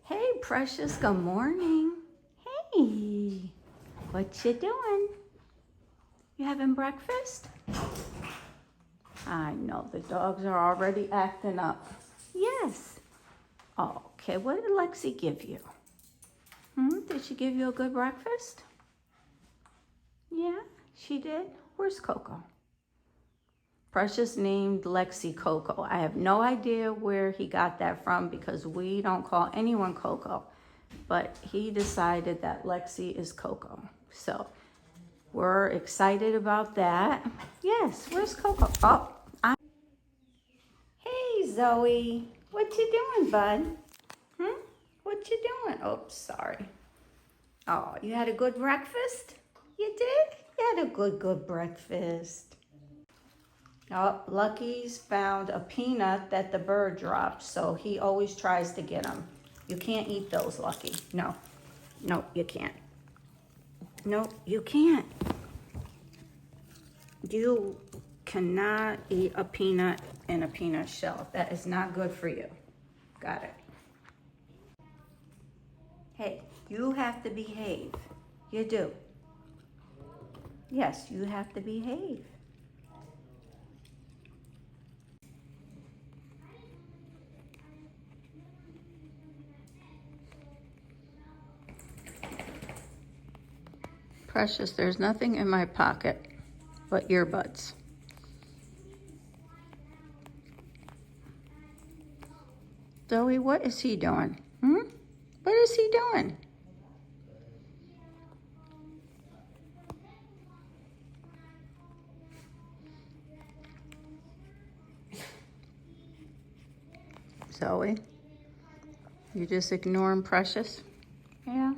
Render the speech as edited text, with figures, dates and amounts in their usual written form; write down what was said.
Hey, Precious, good morning. Hey, what you doing? You having breakfast? I know, the dogs are already acting up. Yes. Okay, what did Lexi give you? Did she give you a good breakfast? Yeah, she did. Where's Coco? Precious named Lexi Coco. I have no idea where he got that from because we don't call anyone Coco. But he decided that Lexi is Coco. So we're excited about that. Yes, where's Coco? Hey, Zoe. What you doing, bud? What you doing? Oh, sorry. Oh, you had a good breakfast? You did? You had a good breakfast. Oh, Lucky's found a peanut that the bird dropped, so he always tries to get them. You can't eat those, Lucky. No, you can't. No, you can't. You cannot eat a peanut in a peanut shell. That is not good for you. Got it. Hey, you have to behave. You do. Yes, you have to behave. Precious, there's nothing in my pocket but earbuds. Zoe, what is he doing? What is he doing? Zoe, you just ignoring Precious? Yeah.